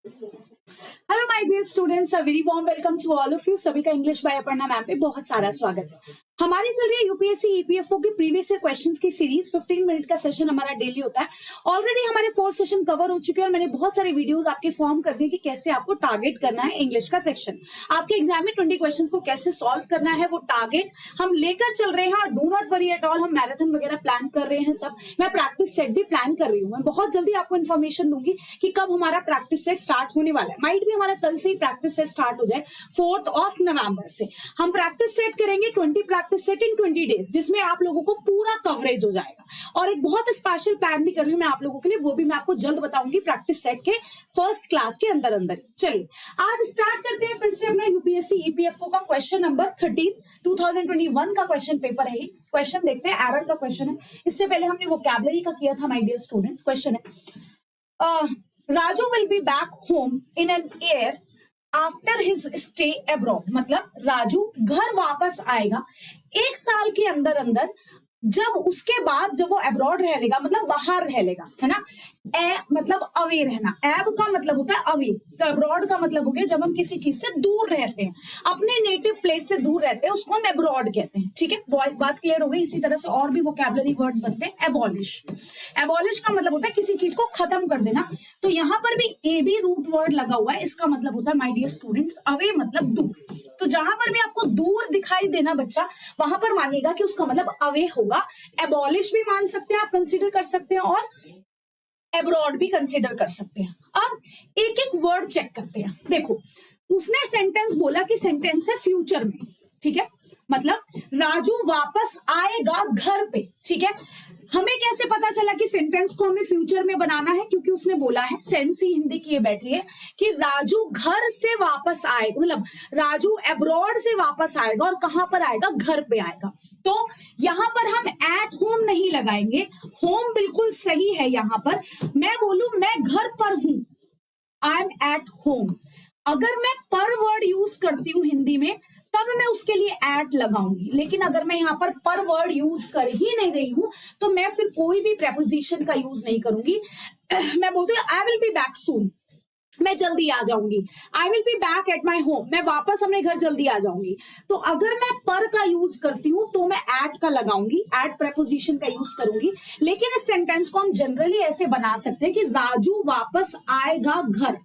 Hello my dear students, a very warm welcome to all of you. सभी का English by Aparna ma'am पे बहुत सारा स्वागत है। हमारी चल रही है यूपीएससी ईपीएफओ की प्रीवियस ईयर क्वेश्चंस की सीरीज। 15 मिनट का सेशन हमारा डेली होता है। ऑलरेडी हमारे 4 सेशन कवर हो चुके हैं और मैंने बहुत सारे वीडियोस आपके फॉर्म कर दिए कि कैसे आपको टारगेट करना है इंग्लिश का सेक्शन। आपके एग्जाम में 20 क्वेश्चंस को कैसे सॉल्व करना है वो टारगेट हम लेकर चल रहे हैं। और do not worry at all, हम मैराथन वगैरह प्लान कर रहे हैं सब। मैं प्रैक्टिस सेट भी प्लान कर रही हूँ। मैं बहुत जल्दी आपको इन्फॉर्मेशन दूंगी कि कब हमारा प्रैक्टिस सेट स्टार्ट होने वाला है। माइट भी हमारा कल से ही प्रैक्टिस सेट स्टार्ट हो जाए। 4 नवंबर से हम प्रैक्टिस सेट करेंगे। 20 प्रैक्टिस सेट इन 20 डेज, जिसमें आप लोगों को पूरा कवरेज हो जाएगा। और एक बहुत स्पेशल प्लान भी कर रही हूं मैं आप लोगों के लिए, वो भी मैं आपको जल्द बताऊंगी प्रैक्टिस सेट के फर्स्ट क्लास के अंदर अंदर। चलिए आज स्टार्ट करते हैं फिर से अपना यूपीएससी ईपीएफओ का क्वेश्चन नंबर 13 2021 का क्वेश्चन पेपर है। क्वेश्चन देखते हैं, एरर का क्वेश्चन है। इससे पहले हमने वोकैबुलरी का किया था माय डियर स्टूडेंट्स। क्वेश्चन है Raju will be back home in an year after his stay abroad. मतलब राजू घर वापस आएगा 1 साल के अंदर अंदर, जब उसके बाद जब वो अब्रॉड रह लेगा, मतलब बाहर रह लेगा, है ना। मतलब अवे रहना। एब का मतलब होता है अवे, तो अब्रॉड का मतलब हो गया जब हम किसी चीज से दूर रहते हैं, अपने नेटिव प्लेस से दूर रहते हैं, उसको हम अब्रॉड कहते हैं। ठीक है, बात क्लियर हो गई। इसी तरह से और भी वोकैबुलरी वर्ड्स बनते हैं। एबॉलिश, एबॉलिश का मतलब होता है किसी चीज को खत्म कर देना। तो यहाँ पर भी ए बी रूट वर्ड लगा हुआ है। इसका मतलब होता है माय डियर स्टूडेंट्स अवे मतलब दूर। तो जहां पर भी आपको दूर दिखाई देना बच्चा, वहां पर मानिएगा कि उसका मतलब अवे होगा। एबॉलिश भी मान सकते हैं आप, कंसीडर कर सकते हैं, और एब्रॉड भी कंसीडर कर सकते हैं। अब एक एक वर्ड चेक करते हैं। देखो, उसने सेंटेंस बोला कि सेंटेंस है फ्यूचर में। ठीक है, मतलब राजू वापस आएगा घर पे। ठीक है, हमें कैसे पता चला कि सेंटेंस को हमें फ्यूचर में बनाना है? क्योंकि उसने बोला है, सेंस ही हिंदी की ये बैठ रही है कि राजू घर से वापस आएगा, मतलब राजू अब्रॉड से वापस आएगा। और कहां पर आएगा? घर पे आएगा। तो यहां पर हम एट होम नहीं लगाएंगे। होम बिल्कुल सही है। यहां पर मैं बोलूं मैं घर पर हूं, आई एम एट होम। अगर मैं पर वर्ड यूज करती हूँ हिंदी में, तब मैं उसके लिए एट लगाऊंगी। लेकिन अगर मैं यहाँ पर वर्ड यूज कर ही नहीं रही हूं, तो मैं फिर कोई भी प्रेपोजिशन का यूज नहीं करूंगी। मैं बोलती हूँ I will be back soon, मैं जल्दी आ जाऊंगी। I will be back at my home, मैं वापस अपने घर जल्दी आ जाऊंगी। तो अगर मैं पर का यूज करती हूँ तो मैं एट का लगाऊंगी, एट प्रेपोजिशन का यूज करूंगी। लेकिन इस सेंटेंस को हम जनरली ऐसे बना सकते हैं कि राजू वापस आएगा घर।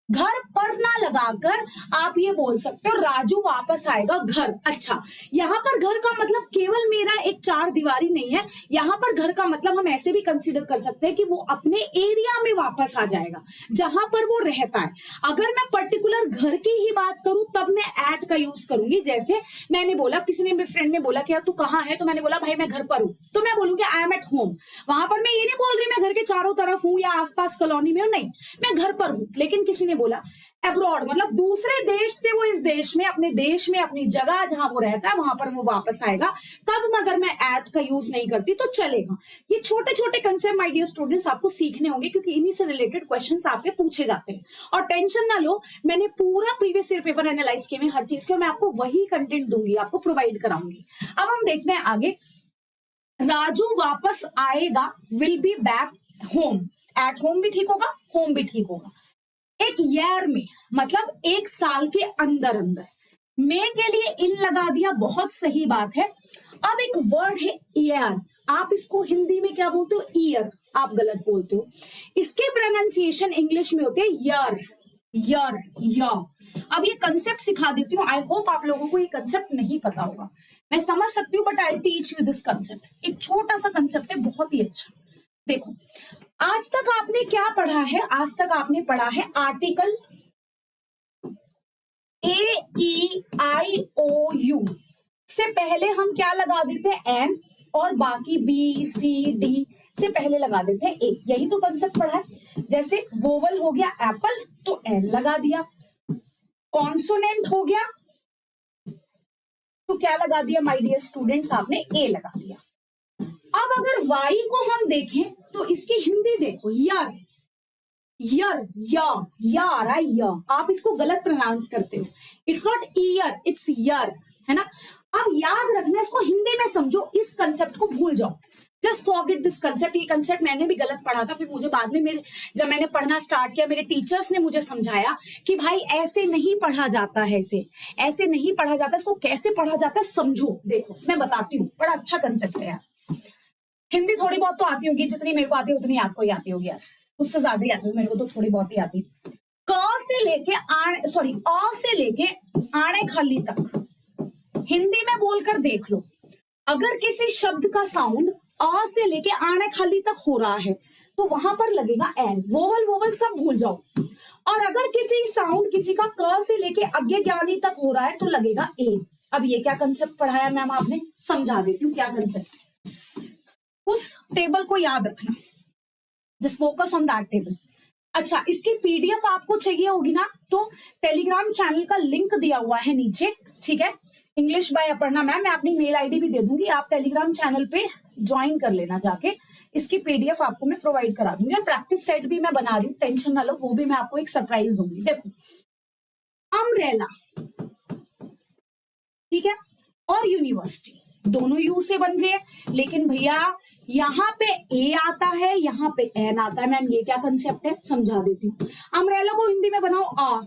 घर पर ना लगाकर आप ये बोल सकते हो राजू वापस आएगा घर। अच्छा, यहाँ पर घर का मतलब केवल मेरा एक 4 दीवारी नहीं है। यहाँ पर घर का मतलब हम ऐसे भी कंसीडर कर सकते हैं कि वो अपने एरिया में वापस आ जाएगा जहां पर वो रहता है। अगर मैं पर्टिकुलर घर की ही बात करूं तब मैं एट का यूज करूंगी। जैसे मैंने बोला, किसी ने, मेरे फ्रेंड ने बोला कि यार तू कहाँ है, तो मैंने बोला भाई मैं घर पर हूं, तो मैं बोलूंगी आई एम एट होम। वहां पर मैं ये नहीं बोल रही मैं घर के चारों तरफ हूं या आसपास कॉलोनी में हूं, नहीं, मैं घर पर हूं। लेकिन किसी ने बोला अब्रॉड, मतलब दूसरे देश से वो इस देश में, अपने देश में, अपनी जगह जहां वो रहता है वहां पर वो वापस आएगा, तब अगर मैं एट का यूज नहीं करती तो चलेगा। ये छोटे छोटे कंसेप्ट माय डियर स्टूडेंट्स आपको सीखने होंगे, क्योंकि इन्हीं से रिलेटेड क्वेश्चंस आपके पूछे जाते हैं। और टेंशन ना लो, मैंने पूरा प्रीवियस ईयर पेपर एनालाइज किए हर चीज के, मैं आपको वही कंटेंट दूंगी, आपको प्रोवाइड कराऊंगी। अब हम देखते हैं आगे। राजू वापस आएगा, will be back home. At home भी ठीक होगा, होम भी ठीक होगा। एक ईयर में मतलब 1 साल के अंदर अंदर, मे के लिए इन लगा दिया, बहुत सही बात है। अब एक वर्ड है ईयर, आप इसको हिंदी में क्या बोलते हो? ईयर, आप गलत बोलते हो। इसके प्रोनाउंसिएशन इंग्लिश में होते हैं यर, यर, य। अब ये कंसेप्ट सिखा देती हूँ। आई होप आप लोगों को ये कंसेप्ट नहीं पता होगा, मैं समझ सकती हूँ, but I teach you this concept. एक छोटा सा कंसेप्ट है, बहुत ही अच्छा। देखो, आज तक आपने क्या पढ़ा है? आज तक आपने पढ़ा है आर्टिकल AEIOU से पहले हम क्या लगा देते हैं? एन, और बाकी BCD से पहले लगा देते हैं ए। यही तो कंसेप्ट पढ़ा है। जैसे वोवल हो गया एप्पल, तो एन लगा दिया। कॉन्सोनेंट हो गया तो क्या लगा दिया माय डियर स्टूडेंट्स? आपने ए लगा दिया। अब अगर वाई को हम देखें तो इसकी हिंदी देखो, यर, यर, या आ रहा है, य। आप इसको गलत प्रोनाउंस करते हो। इट्स नॉट ईयर, इट्स यर, है ना। अब याद रखना, इसको हिंदी में समझो, इस कंसेप्ट को भूल जाओ। Just forget this concept. ये कंसेप्ट मैंने भी गलत पढ़ा था, फिर मुझे बाद में जब मैंने पढ़ना स्टार्ट किया, मेरे टीचर्स ने मुझे समझाया कि भाई ऐसे नहीं पढ़ा जाता है, ऐसे नहीं पढ़ा जाता, इसको कैसे पढ़ा जाता है समझो। देखो मैं बताती हूँ, बड़ा अच्छा कंसेप्ट है यार। हिंदी थोड़ी बहुत तो आती होगी, जितनी मेरे को आती है उतनी आपको ही आती होगी यार, उससे ज्यादा ही आती है, मेरे को तो थोड़ी बहुत ही आती है। क से लेके अ से लेके आणे खाली तक हिंदी में बोलकर देख लो। अगर किसी शब्द का साउंड अ से लेके आणे खाली तक हो रहा है तो वहां पर लगेगा एन। वोवल वोवल सब भूल जाओ। और अगर किसी साउंड किसी का क से लेके अज्ञे ज्ञानी तक हो रहा है तो लगेगा ए। अब ये क्या कंसेप्ट पढ़ाया मैम आपने, समझा देती हूँ क्या कंसेप्ट है। उस टेबल को याद रखना, just focus on that table. अच्छा, इसकी पीडीएफ आपको चाहिए होगी ना, तो टेलीग्राम चैनल का लिंक दिया हुआ है नीचे, ठीक है, इंग्लिश बाय अपर्णा मैम। मैं अपनी मेल आईडी भी दे दूंगी, आप टेलीग्राम चैनल पे ज्वाइन कर लेना जाके। इसकी पीडीएफ आपको मैं प्रोवाइड करा दूंगी और प्रैक्टिस सेट भी मैं बना रही हूँ, टेंशन ना लो, वो भी मैं आपको एक सरप्राइज दूंगी। देखो अम्ब्रेला, ठीक है, और यूनिवर्सिटी दोनों यू से बन रहे हैं, लेकिन भैया यहाँ पे ए आता है, यहाँ पे एन आता है। मैम ये क्या कंसेप्ट है, समझा देती हूँ। अम्ब्रेला को हिंदी में बनाओ आ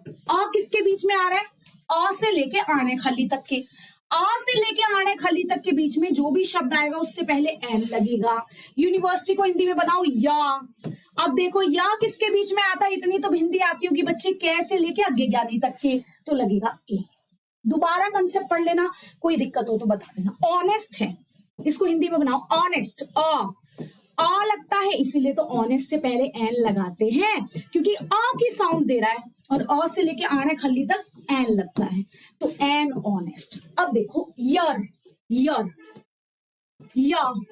किसके बीच में आ रहा है, अ से लेके आने खाली तक के। आ से लेके आने खाली तक के बीच में जो भी शब्द आएगा उससे पहले एन लगेगा। यूनिवर्सिटी को हिंदी में बनाओ या। अब देखो या किसके बीच में आता है, इतनी तो हिंदी आती होगी बच्चे, कै से लेके अज्ञे ज्ञानी तक के, तो लगेगा ए। दोबारा कंसेप्ट पढ़ लेना, कोई दिक्कत हो तो बता देना। ऑनेस्ट है, इसको हिंदी में बनाओ ऑनेस्ट, आ लगता है इसीलिए तो ऑनेस्ट से पहले एन लगाते हैं, क्योंकि आ की साउंड दे रहा है और अ से लेके आने खली तक एन लगता है, तो एन ऑनेस्ट। अब देखो यर, या।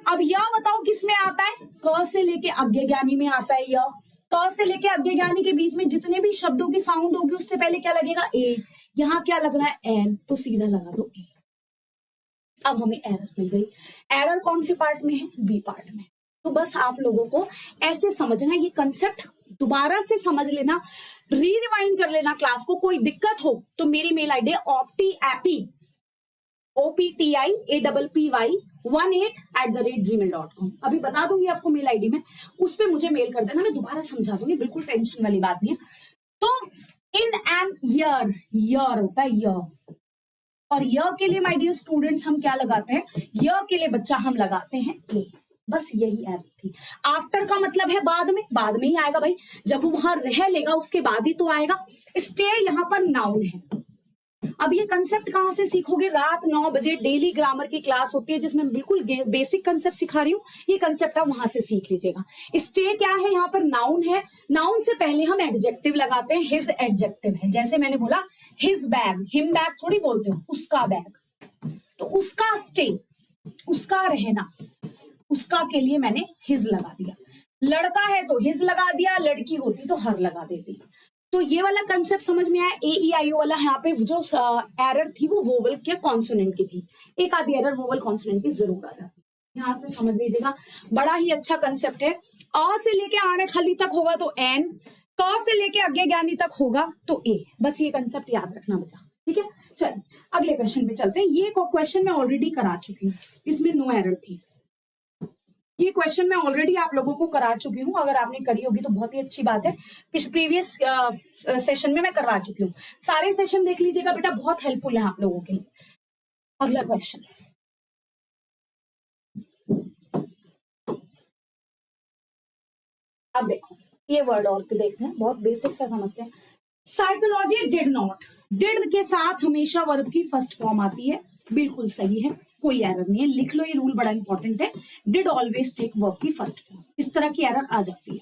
अब या बताओ किस में आता है, क से लेके अज्ञे ज्ञानी में आता है या। क से लेके अज्ञे ज्ञानी के बीच में जितने भी शब्दों की साउंड होगी उससे पहले क्या लगेगा, ए। यहाँ क्या लग रहा है, एन, तो सीधा लगा दो ए। अब हमें एरर मिल गई। एरर कौन सी पार्ट में है, बी पार्ट में। तो बस आप लोगों को ऐसे समझना, ये कंसेप्ट दोबारा से समझ लेना, री रिवाइंड कर लेना क्लास को। कोई दिक्कत हो तो मेरी मेल आईडी optiappy optiappy18@gmail.com, अभी बता दूंगी आपको मेल आईडी में, उस पर मुझे मेल कर देना, मैं दोबारा समझा दूंगी, बिल्कुल टेंशन वाली बात नहीं है। तो इन एन यर होता है य, और य के लिए माय डियर स्टूडेंट्स हम क्या लगाते हैं, य के लिए बच्चा हम लगाते हैं ए। बस यही एरर थी। आफ्टर का मतलब है बाद में ही आएगा भाई, जब वो वहां रह लेगा उसके बाद ही तो आएगा। स्टे यहाँ पर नाउन है। अब ये कंसेप्ट कहां से सीखोगे, रात 9 बजे डेली ग्रामर की क्लास होती है जिसमें बिल्कुल बेसिक कंसेप्ट सिखा रही हूँ, ये कंसेप्ट आप वहां से सीख लीजिएगा। स्टे क्या है, यहाँ पर नाउन है, नाउन से पहले हम एडजेक्टिव लगाते हैं, हिज एडजेक्टिव है। जैसे मैंने बोला हिज बैग, हिम बैग थोड़ी बोलते हो, उसका बैग, तो उसका स्टे, उसका रहना, उसका के लिए मैंने हिज लगा दिया। लड़का है तो हिज लगा दिया, लड़की होती तो हर लगा देती। तो ये वाला कंसेप्ट समझ में आया। AEIO वाला यहाँ पे जो एरर थी वो वोवल के कॉन्सोनेंट की थी, एक आधी एरर वोवल कॉन्सोनेंट की जरूर आ जाती है, ध्यान से समझ लीजिएगा। बड़ा ही अच्छा कंसेप्ट है। अ से लेके आने खली तक होगा तो एन, क से लेके अज्ञे ज्ञानी तक होगा तो ए। बस ये कंसेप्ट याद रखना बच्चा, ठीक है। चल अगले क्वेश्चन पे चलते हैं। ये क्वेश्चन मैं ऑलरेडी करा चुकी हूँ, इसमें नो एरर थी। ये क्वेश्चन मैं ऑलरेडी आप लोगों को करा चुकी हूँ, अगर आपने करी होगी तो बहुत ही अच्छी बात है। प्रीवियस सेशन में मैं करवा चुकी हूँ, सारे सेशन देख लीजिएगा बेटा, बहुत हेल्पफुल है आप लोगों के लिए। अगला क्वेश्चन, अब देखो ये वर्ड और पे देखते हैं, बहुत बेसिक सा समझते हैं। साइकोलॉजी डिड नॉट, डिड के साथ हमेशा वर्ब की फर्स्ट फॉर्म आती है, बिल्कुल सही है, कोई एरर नहीं है, लिख लो, ये रूल बड़ा इंपॉर्टेंट है। डिड ऑलवेज टेक वर्ब की फर्स्ट फॉर्म, इस तरह की एरर आ जाती है।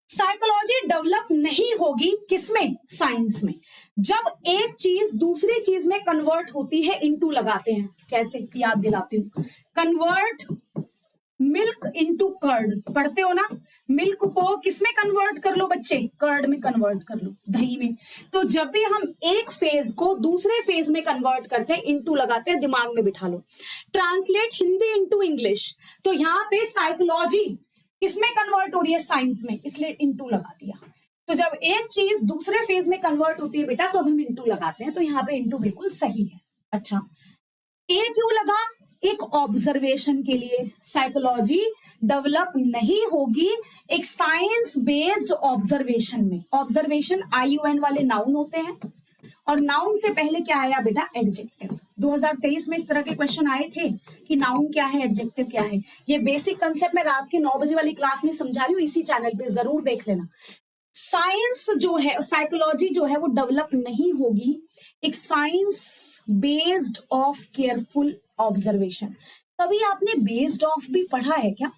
साइकोलॉजी डेवलप नहीं होगी किसमें, साइंस में, जब एक चीज दूसरी चीज में कन्वर्ट होती है, इनटू लगाते हैं। कैसे, याद दिलाती हूँ, कन्वर्ट मिल्क इनटू कर्ड, पढ़ते हो ना, मिल्क को किसमें कन्वर्ट कर लो बच्चे, कर्ड में कन्वर्ट कर लो, दही में। तो जब भी हम एक फेज को दूसरे फेज में कन्वर्ट करते हैं, इनटू लगाते हैं, दिमाग में बिठा लो। ट्रांसलेट हिंदी इनटू इंग्लिश, तो यहाँ पे साइकोलॉजी किसमें कन्वर्ट हो रही है, साइंस में, इसलिए इनटू लगा दिया। तो जब एक चीज दूसरे फेज में कन्वर्ट होती है बेटा, तो हम इनटू लगाते हैं, तो यहाँ पे इनटू बिल्कुल सही है। अच्छा, ए क्यों लगा, एक ऑब्जर्वेशन के लिए। साइकोलॉजी डेवलप नहीं होगी एक साइंस बेस्ड ऑब्जर्वेशन में। ऑब्जर्वेशन IUN वाले नाउन होते हैं और नाउन से पहले क्या आया बेटा? एडजेक्टिव। 2023 में इस तरह के क्वेश्चन आए थे कि नाउन क्या है, एडजेक्टिव क्या है। ये बेसिक कंसेप्ट मैं रात के 9 बजे वाली क्लास में समझा रही हूँ, इसी चैनल पे जरूर देख लेना। साइंस जो है, साइकोलॉजी जो है वो डेवलप नहीं होगी एक science based of careful observation. कभी आपने बेस्ड ऑफ भी पढ़ा है क्या?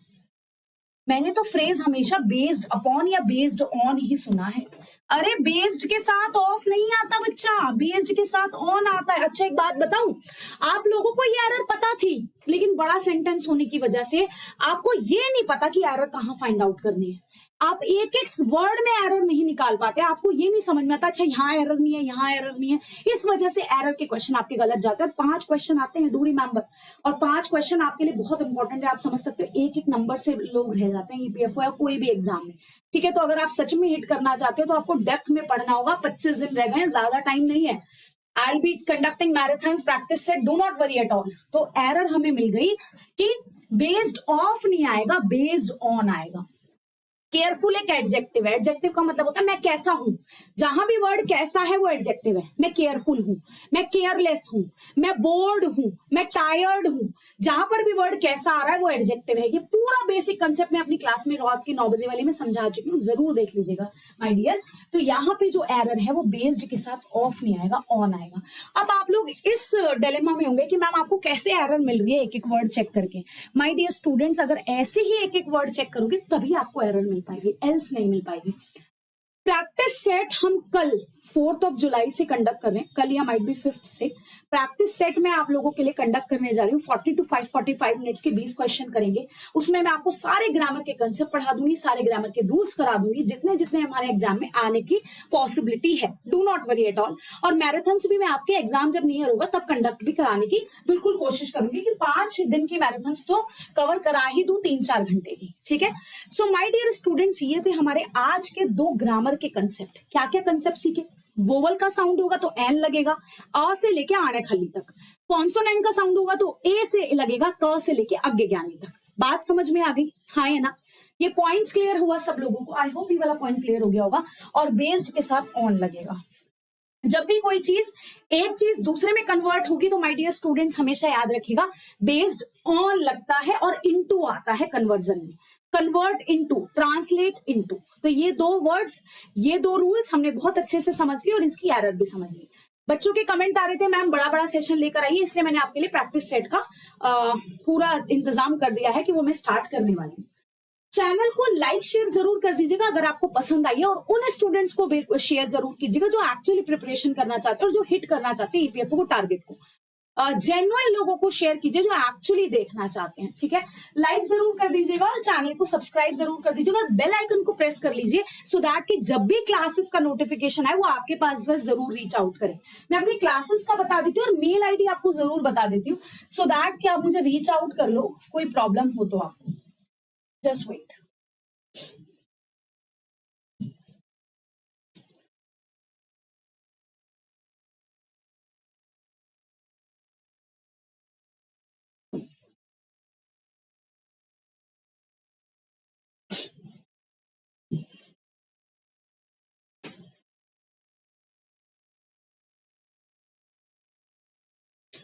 मैंने तो फ्रेज हमेशा बेस्ड अपॉन या बेस्ड ऑन ही सुना है। अरे बेस्ड के साथ ऑफ नहीं आता बच्चा, बेस्ड के साथ ऑन आता है। अच्छा एक बात बताऊं, आप लोगों को ये एरर पता थी, लेकिन बड़ा सेंटेंस होने की वजह से आपको ये नहीं पता कि एरर कहाँ फाइंड आउट करनी है। आप एक एक वर्ड में एरर नहीं निकाल पाते, आपको ये नहीं समझ में आता अच्छा यहाँ एरर नहीं है, यहाँ एरर नहीं है। इस वजह से एरर के क्वेश्चन आपके गलत जाते हैं। 5 क्वेश्चन आते हैं, डू रिमेंबर, और 5 क्वेश्चन आपके लिए बहुत इंपॉर्टेंट है। आप समझ सकते हो एक एक नंबर से लोग रह जाते हैं EPFO या कोई भी एग्जाम में। ठीक है, तो अगर आप सच में हिट करना चाहते हो तो आपको डेप्थ में पढ़ना होगा। 25 दिन रह गए, ज्यादा टाइम नहीं है। I will be conducting marathons practice set, do not worry at all. तो एरर हमें मिल गई कि बेस्ड ऑफ नहीं आएगा, बेस्ड ऑन आएगा। केयरफुल एक एडजेक्टिव है। एडजेक्टिव का मतलब होता है मैं कैसा हूं। जहां भी वर्ड कैसा है वो एडजेक्टिव है। मैं केयरफुल हूं, मैं केयरलेस हूं, मैं बोर्ड हूं, मैं टायर्ड हूं, जहां पर भी वर्ड कैसा आ रहा है वो एडजेक्टिव है। ये पूरा बेसिक कंसेप्ट मैं अपनी क्लास में रात के 9 बजे वाली में समझा चुकी हूँ, जरूर देख लीजिएगा माय डियर। तो यहाँ पे जो एरर है वो बेस्ड के साथ ऑफ नहीं आएगा, ऑन आएगा। अब आप लोग इस डिलेमा में होंगे कि मैम आपको कैसे एरर मिल रही है एक एक वर्ड चेक करके। माय डियर स्टूडेंट्स, अगर ऐसे ही एक एक वर्ड चेक करोगे तभी आपको एरर मिल पाएगी, एल्स नहीं मिल पाएगी। प्रैक्टिस सेट हम कल 4 जुलाई से कंडक्ट कर रहे हैं, कल या माइट बी 5 से। प्रैक्टिस सेट में आप लोगों के लिए कंडक्ट करने जा रही हूँ। 40 to 45 मिनट्स के 20 क्वेश्चन करेंगे। उसमें मैं आपको सारे ग्रामर के कंसेप्ट पढ़ा दूंगी, सारे ग्रामर के रूल्स करा दूंगी, जितने जितने हमारे एग्जाम में आने की पॉसिबिलिटी है। Do not worry at all. और मैराथन्स भी मैं आपके एग्जाम जब नियर होगा तब कंडक्ट भी कराने की बिल्कुल कोशिश करूंगी कि 5 दिन की मैराथन्स तो कवर करा ही दूं 3-4 घंटे की। ठीक है, सो माय डियर स्टूडेंट्स, ये थे हमारे आज के 2 ग्रामर के कंसेप्ट। क्या क्या कंसेप्ट सीखे? वोवल का साउंड होगा तो एन लगेगा, अ से लेके आने खली तक। कॉन्सोनेंट का साउंड होगा तो ए से लगेगा, क से लेके अग्गे ज्ञानी तक। बात समझ में आ गई? हाँ है ना? ये पॉइंट्स क्लियर हुआ सब लोगों को? आई होप ये वाला पॉइंट क्लियर हो गया होगा। और बेस्ड के साथ ऑन लगेगा। जब भी कोई चीज एक चीज दूसरे में कन्वर्ट होगी तो माय डियर स्टूडेंट्स हमेशा याद रखिएगा बेस्ड ऑन लगता है और इनटू आता है कन्वर्जन में। Convert into, translate into. तो ये 2 वर्ड्स, ये 2 रूल्स हमने बहुत अच्छे से समझ लिए और इसकी एरर भी समझ ली। बच्चों के कमेंट आ रहे थे मैम बड़ा बड़ा सेशन लेकर आइए, इसलिए मैंने आपके लिए प्रैक्टिस सेट का पूरा इंतजाम कर दिया है कि वो मैं स्टार्ट करने वाली हूँ। चैनल को लाइक शेयर जरूर कर दीजिएगा अगर आपको पसंद आई है, और उन स्टूडेंट्स को शेयर जरूर कीजिएगा जो एक्चुअली प्रिपरेशन करना चाहते हैं और जो हिट करना चाहते हैं EPFO को, टारगेट को। जेन्युइन लोगों को शेयर कीजिए जो एक्चुअली देखना चाहते हैं। ठीक है, लाइक जरूर कर दीजिएगा और चैनल को सब्सक्राइब जरूर कर दीजिएगा और बेल आइकन को प्रेस कर लीजिए सो दैट कि जब भी क्लासेस का नोटिफिकेशन आए वो आपके पास जरूर रीच आउट करे। मैं अपनी क्लासेस का बता देती हूँ और मेल आईडी आपको जरूर बता देती हूँ सो दैट कि आप मुझे रीच आउट कर लो, कोई प्रॉब्लम हो तो आपको। Just wait.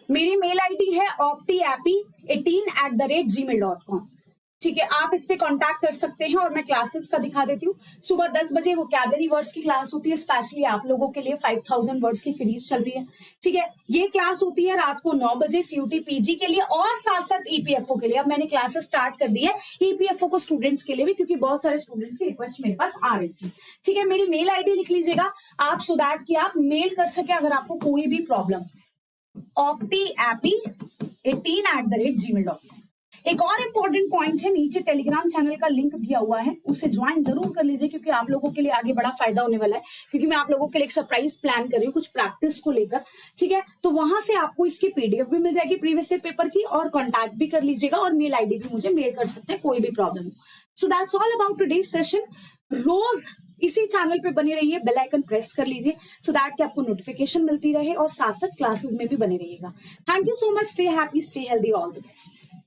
मेरी मेल आईडी है optiappy18@gmail.com। ठीक है, आप इस पे कांटेक्ट कर सकते हैं और मैं क्लासेस का दिखा देती हूँ। सुबह 10 बजे वोकैबुलरी वर्ड्स की क्लास होती है, स्पेशली आप लोगों के लिए 5000 वर्ड्स की सीरीज चल रही है। ठीक है, ये क्लास होती है रात को 9 बजे CUT PG के लिए और साथ साथ EPFO के लिए। अब मैंने क्लासेस स्टार्ट कर दी है EPFO को स्टूडेंट्स के लिए भी, क्योंकि बहुत सारे स्टूडेंट्स की रिक्वेस्ट मेरे पास आ रही थी। ठीक है, मेरी मेल आईडी लिख लीजिएगा आप सो दैट कि आप मेल कर सके अगर आपको कोई भी प्रॉब्लम। optiappy18@gmail.com। एक और इम्पोर्टेंट पॉइंट है, नीचे टेलीग्राम चैनल का लिंक दिया हुआ है, उसे ज्वाइन जरूर कर लीजिए क्योंकि आप लोगों के लिए आगे बड़ा फायदा होने वाला है। क्योंकि मैं आप लोगों के लिए एक सरप्राइज प्लान कर रही हूँ कुछ प्रैक्टिस को लेकर। ठीक है, तो वहां से आपको इसकी PDF भी मिल जाएगी प्रीवियस ईयर पेपर की, और कॉन्टैक्ट भी कर लीजिएगा और मेल आईडी भी मुझे मेल कर सकते हैं कोई भी प्रॉब्लम हो। So that's all about today's session. रोज इसी चैनल पे बने रहिए, बेल आइकन प्रेस कर लीजिए सो दैट कि आपको नोटिफिकेशन मिलती रहे और साथ साथ क्लासेस में भी बने रहिएगा। Thank you so much, stay happy, stay healthy, all the best.